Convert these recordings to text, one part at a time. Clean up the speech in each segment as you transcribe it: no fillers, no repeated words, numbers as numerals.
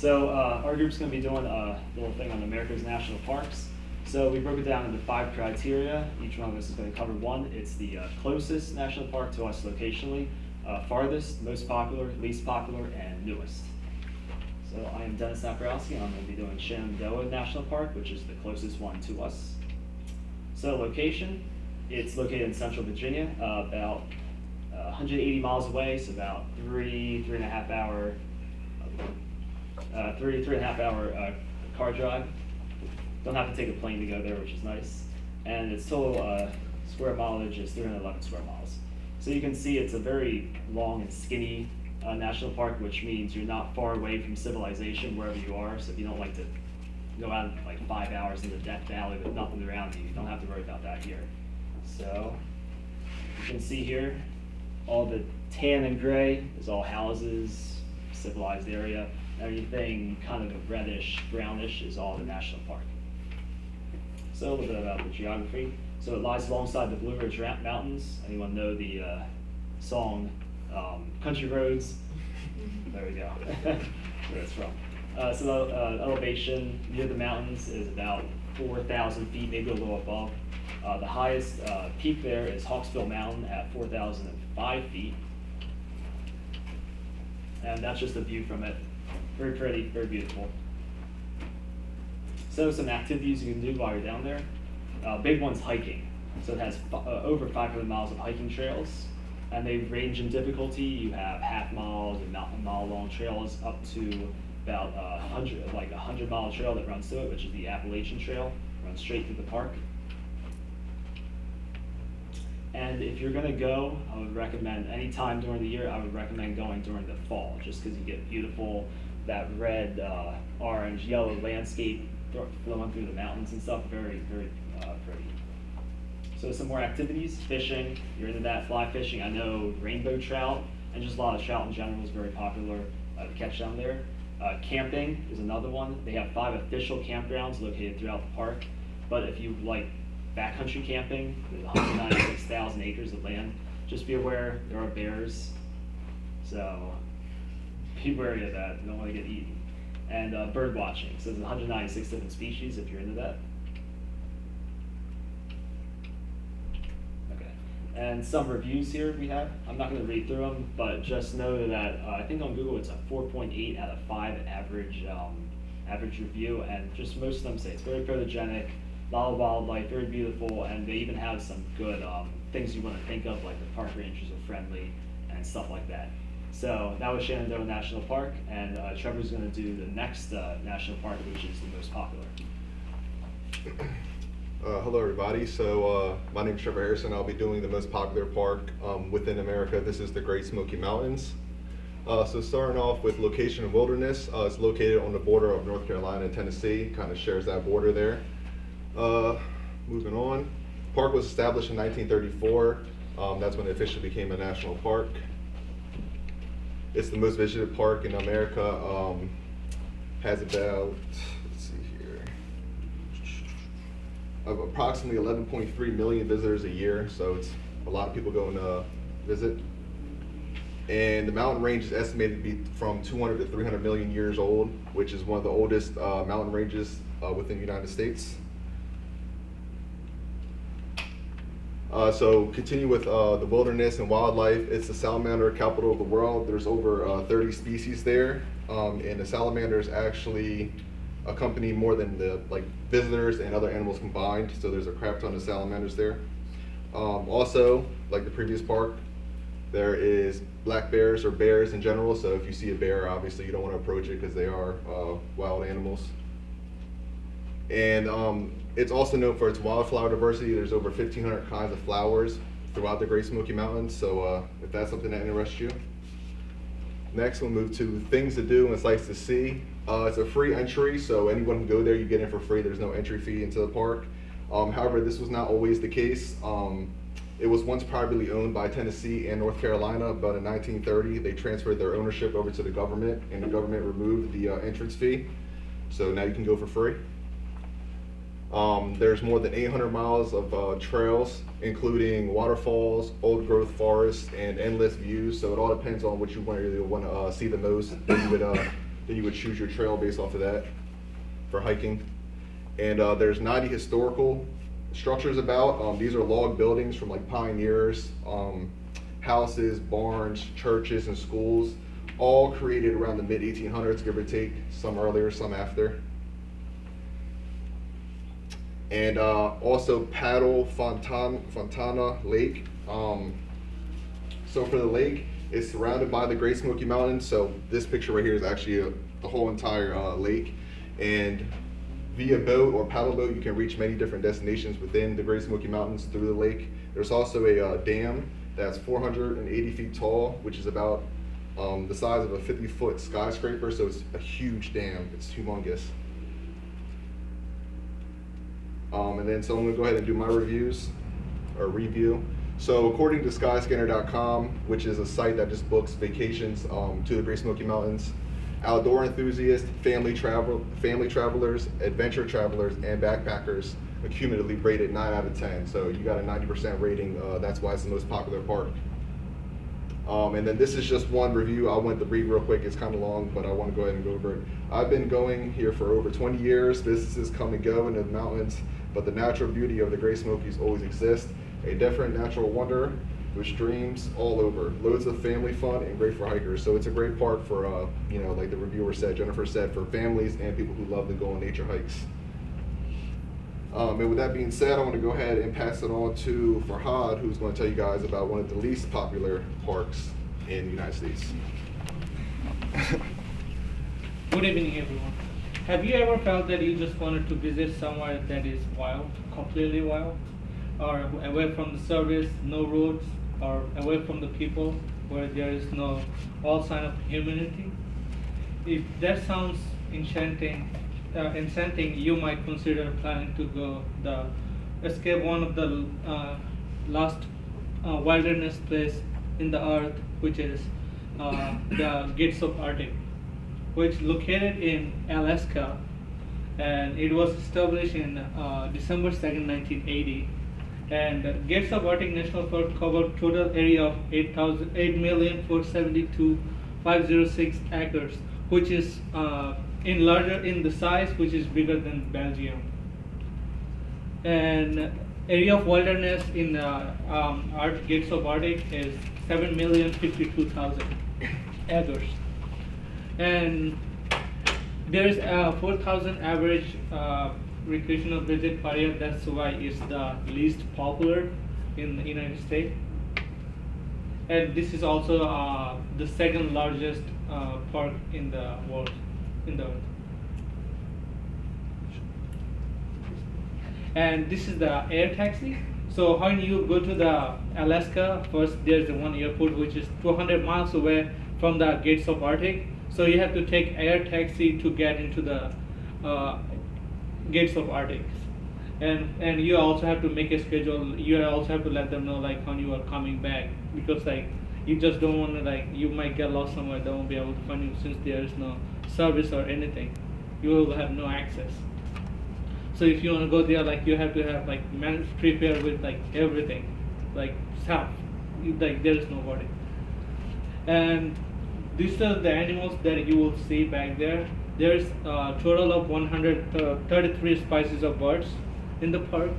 So our group's going to be doing a little thing on America's national parks. So we broke it down into 5 criteria. Each one of us is going to cover one. It's the closest national park to us locationally, farthest, most popular, least popular, and newest. So I am Dennis Naprowski, and I'm going to be doing Shenandoah National Park, which is the closest one to us. So location, it's located in central Virginia, about 180 miles away, so about three and a half hour car drive. Don't have to take a plane to go there, which is nice. And its total square mileage is 311 square miles. So you can see it's a very long and skinny national park, which means you're not far away from civilization wherever you are. So if you don't like to go out like 5 hours into Death Valley with nothing around you, you don't have to worry about that here. So you can see here, all the tan and gray is all houses, civilized area. Everything kind of reddish, brownish is all the national park. So a little bit about the geography. So it lies alongside the Blue Ridge Mountains. Anyone know the song Country Roads? There we go. Where it's from. So the elevation near the mountains is about 4,000 feet, maybe a little above. The highest peak there is Hawksbill Mountain at 4,005 feet. And that's just a view from it. Very pretty, very beautiful. So some activities you can do while you're down there. Big one's hiking. So it has over 500 miles of hiking trails, and they range in difficulty. You have half miles and mile long trails up to about 100-mile trail that runs through it, which is the Appalachian Trail, runs straight through the park. And if you're gonna go, I would recommend any time during the year, I would recommend going during the fall, just because you get beautiful, that red, orange, yellow landscape flowing through the mountains and stuff, very, very pretty. So some more activities, fishing, you're into that, fly fishing. I know rainbow trout and just a lot of trout in general is very popular to catch down there. Camping is another one. They have 5 official campgrounds located throughout the park, but if you like backcountry camping, there's 196,000 acres of land. Just be aware, there are bears, so be wary of that, you don't want to get eaten. And bird watching, so there's 196 different species if you're into that. Okay, and some reviews here we have. I'm not going to read through them, but just know that I think on Google it's a 4.8 out of 5 average review, and just most of them say it's very photogenic, a lot of wildlife, very beautiful, and they even have some good things you want to think of, like the park rangers are friendly and stuff like that. So that was Shenandoah National Park, and Trevor's going to do the next national park, which is the most popular. Hello everybody, so my name is Trevor Harrison. I'll be doing the most popular park within America. This is the Great Smoky Mountains. So starting off with location and wilderness, it's located on the border of North Carolina and Tennessee, kind of shares that border there. Moving on, park was established in 1934. That's when it officially became a national park. It's the most visited park in America. Has about, let's see here, of approximately 11.3 million visitors a year. So it's a lot of people going to visit. And the mountain range is estimated to be from 200 to 300 million years old, which is one of the oldest mountain ranges within the United States. So continue with the wilderness and wildlife. It's the salamander capital of the world. There's over 30 species there, and the salamanders actually accompany more than the visitors and other animals combined. So there's a crap ton of salamanders there. Also, like the previous park, there is black bears or bears in general. So if you see a bear, obviously you don't want to approach it because they are wild animals. And it's also known for its wildflower diversity. There's over 1,500 kinds of flowers throughout the Great Smoky Mountains, so if that's something that interests you. Next, we'll move to things to do and sights to see. It's a free entry, so anyone can go there, you get in for free. There's no entry fee into the park. However, this was not always the case. It was once privately owned by Tennessee and North Carolina, but in 1930, they transferred their ownership over to the government, and the government removed the entrance fee. So now you can go for free. There's more than 800 miles of trails, including waterfalls, old growth forests, and endless views. So it all depends on what you want to see the most. You would then you would choose your trail based off of that for hiking. And there's 90 historical structures about. These are log buildings from like pioneers, houses, barns, churches, and schools, all created around the mid-1800s, give or take, some earlier, some after. And also Paddle Fontana Lake. So for the lake, it's surrounded by the Great Smoky Mountains. So this picture right here is actually the whole entire lake. And via boat or paddle boat, you can reach many different destinations within the Great Smoky Mountains through the lake. There's also a dam that's 480 feet tall, which is about the size of a 50-foot skyscraper. So it's a huge dam. It's humongous. And then so I'm gonna go ahead and do my reviews or review. So according to Skyscanner.com, which is a site that just books vacations to the Great Smoky Mountains, outdoor enthusiasts, family travelers, adventure travelers, and backpackers accumulatively rated 9 out of 10. So you got a 90% rating. That's why it's the most popular park. And then this is just one review. I went to read real quick. It's kind of long, but I want to go ahead and go over it. I've been going here for over 20 years. Businesses come and go into the mountains, but the natural beauty of the Great Smokies always exists. A different natural wonder with streams all over. Loads of family fun and great for hikers. So it's a great park for, you know, like the reviewer said, Jennifer said, for families and people who love to go on nature hikes. And with that being said, I want to go ahead and pass it on to Farhad, who's going to tell you guys about one of the least popular parks in the United States. Good evening, everyone. Have you ever felt that you just wanted to visit somewhere that is wild, completely wild, or away from the service, no roads, or away from the people, where there is no all sign of humanity? If that sounds enchanting, you might consider planning to go escape one of the last wilderness place in the earth, which is the Gates of Arctic, which is located in Alaska, and it was established in December 2nd, 1980. And Gates of Arctic National Park covered total area of 8,472,506 acres, which is in the size, which is bigger than Belgium. And area of wilderness in Gates of Arctic is 7,052,000 acres. And there is 4,000 average recreational visit per year. That's why it's the least popular in the United States. And this is also the second largest park in the world, And this is the air taxi. So when you go to the Alaska, first there's the one airport which is 200 miles away from the Gates of Arctic. So you have to take air taxi to get into the Gates of Arctic. And you also have to make a schedule. You also have to let them know like when you are coming back, because like you just don't want to, like, you might get lost somewhere. They won't be able to find you since there is no service or anything. You will have no access. So if you want to go there, like you have to have like prepare with like everything, like stuff. Like there is nobody. And these are the animals that you will see back there. There's a total of 133 species of birds in the park.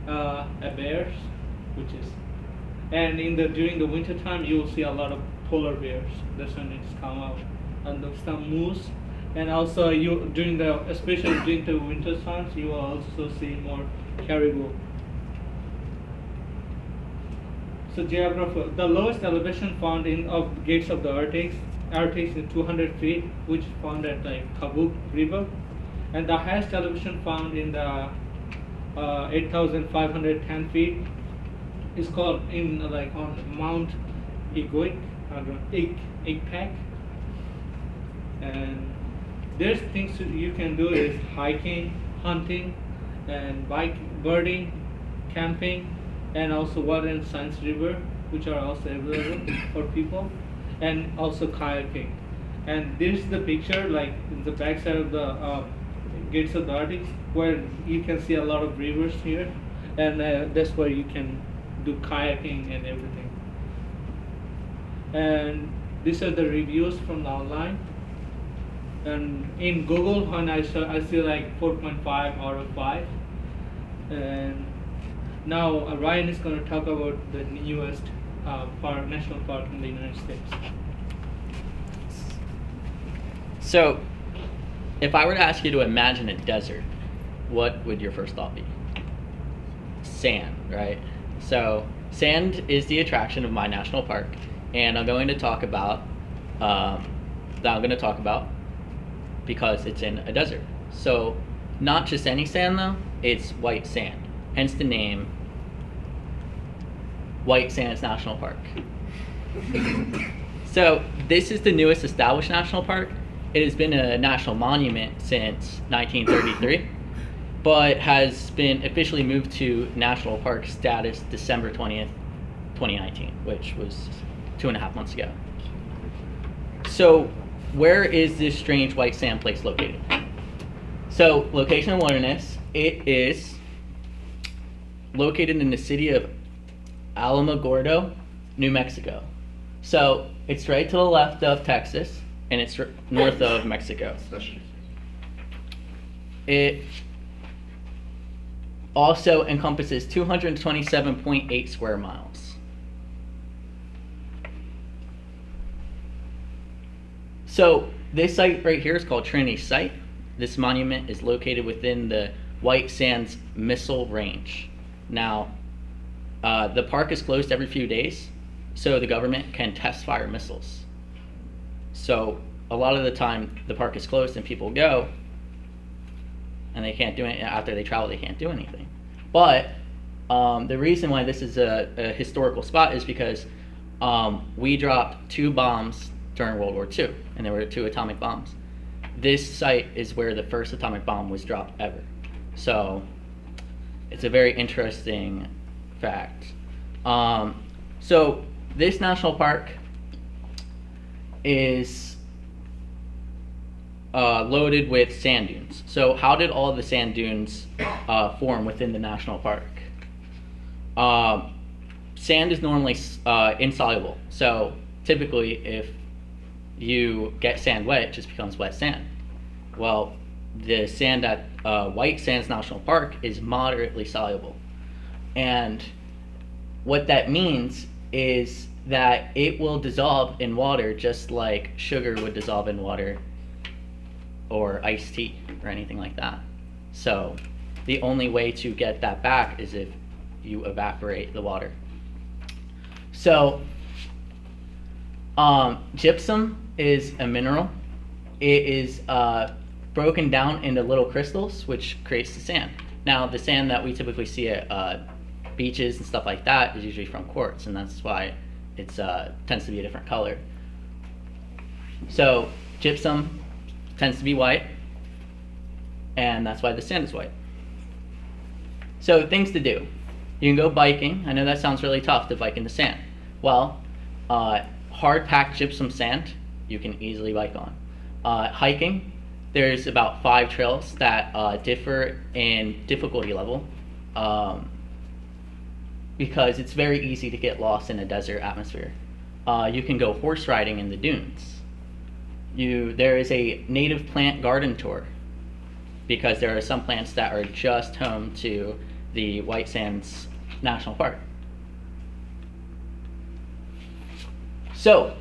Bears, which is, and during the winter time you will see a lot of polar bears. That's when it's come out, and some moose. And also especially during the winter times, you will also see more caribou. So geography, the lowest elevation found of Gates of the Arctic is 200 feet, which found at like Kabuk River, and the highest elevation found in the 8,510 feet is called on Mount Igpak. And there's things you can do is hiking, hunting, and birding, camping, and also water and science river, which are also available for people, and also kayaking. And this is the picture, like in the back side of the Gates of the Arctic, where you can see a lot of rivers here, and that's where you can do kayaking and everything. And these are the reviews from the online. And in Google, when I see like 4.5 out of 5. And now Ryan is going to talk about the newest national park in the United States. So, if I were to ask you to imagine a desert, what would your first thought be? Sand, right? So, sand is the attraction of my national park, and I'm going to talk about because it's in a desert. So, not just any sand though, it's white sand. Hence the name White Sands National Park. So, this is the newest established national park. It has been a national monument since 1933, but has been officially moved to national park status December 20th, 2019, which was 2.5 months ago. So, where is this strange white sand place located? So, location and wilderness, it is located in the city of Alamogordo, New Mexico. So, it's right to the left of Texas, and it's north of Mexico. It also encompasses 227.8 square miles. So this site right here is called Trinity Site. This monument is located within the White Sands Missile Range. Now, the park is closed every few days, so the government can test fire missiles. So a lot of the time the park is closed and people go and they can't do it after they travel, they can't do anything. But the reason why this is a historical spot is because we dropped 2 bombs during World War II, and there were 2 atomic bombs. This site is where the first atomic bomb was dropped ever. So it's a very interesting fact. So this national park is loaded with sand dunes. So how did all the sand dunes form within the national park? Sand is normally insoluble. So typically if you get sand wet, it just becomes wet sand. Well, the sand at White Sands National Park is moderately soluble. And what that means is that it will dissolve in water just like sugar would dissolve in water or iced tea or anything like that. So the only way to get that back is if you evaporate the water. So gypsum is a mineral. It is broken down into little crystals, which creates the sand. Now, the sand that we typically see at beaches and stuff like that is usually from quartz, and that's why it tends to be a different color. So gypsum tends to be white, and that's why the sand is white. So things to do. You can go biking. I know that sounds really tough to bike in the sand. Well, hard-packed gypsum sand you can easily bike on. Hiking, there's about 5 trails that differ in difficulty level because it's very easy to get lost in a desert atmosphere. You can go horse riding in the dunes. There is a native plant garden tour because there are some plants that are just home to the White Sands National Park. So,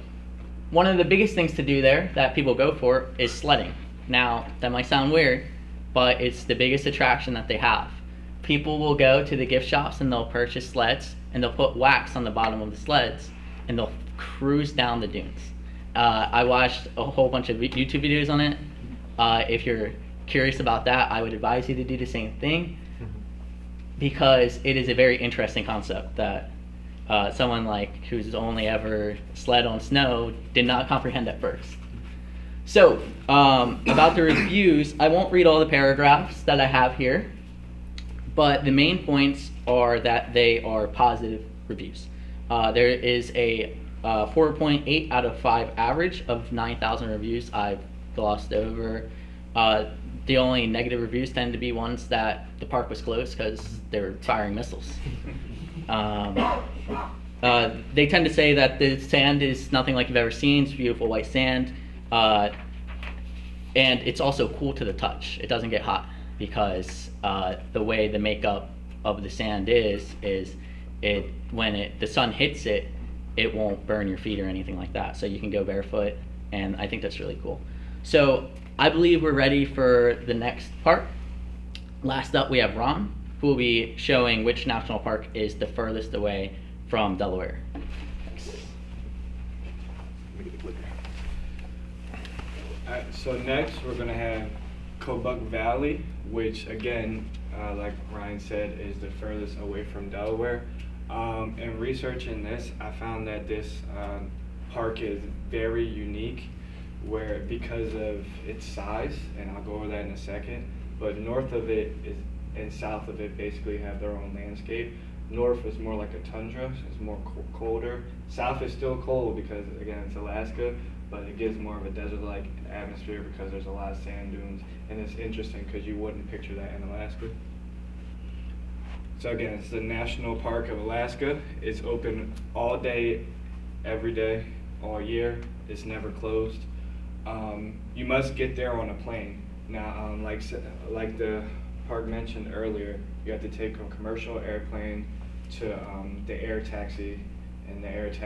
one of the biggest things to do there that people go for is sledding. Now, that might sound weird, but it's the biggest attraction that they have. People will go to the gift shops and they'll purchase sleds and they'll put wax on the bottom of the sleds and they'll cruise down the dunes. I watched a whole bunch of YouTube videos on it. If you're curious about that, I would advise you to do the same thing because it is a very interesting concept that someone like who's only ever sled on snow did not comprehend at first. So, about the reviews, I won't read all the paragraphs that I have here, but the main points are that they are positive reviews. There is a 4.8 out of 5 average of 9,000 reviews I've glossed over. The only negative reviews tend to be ones that the park was closed because they were firing missiles. They tend to say that the sand is nothing like you've ever seen. It's beautiful white sand. And it's also cool to the touch. It doesn't get hot because the way the makeup of the sand is it when the sun hits it, it won't burn your feet or anything like that. So you can go barefoot, and I think that's really cool. So I believe we're ready for the next part. Last up, we have Ron, who will be showing which national park is the furthest away from Delaware. Let me get the clicker. Alright, so next we're gonna have Kobuk Valley, which again, like Ryan said, is the furthest away from Delaware. In researching this, I found that this park is very unique, where because of its size, and I'll go over that in a second. But north of it is and south of it basically have their own landscape. North is more like a tundra, so it's more colder. South is still cold because again it's Alaska, but it gives more of a desert-like atmosphere because there's a lot of sand dunes, and it's interesting because you wouldn't picture that in Alaska. So again, it's the National Park of Alaska. It's open all day, every day, all year. It's never closed. You must get there on a plane. Now, like the park mentioned earlier, you have to take a commercial airplane to the air taxi, and the air taxi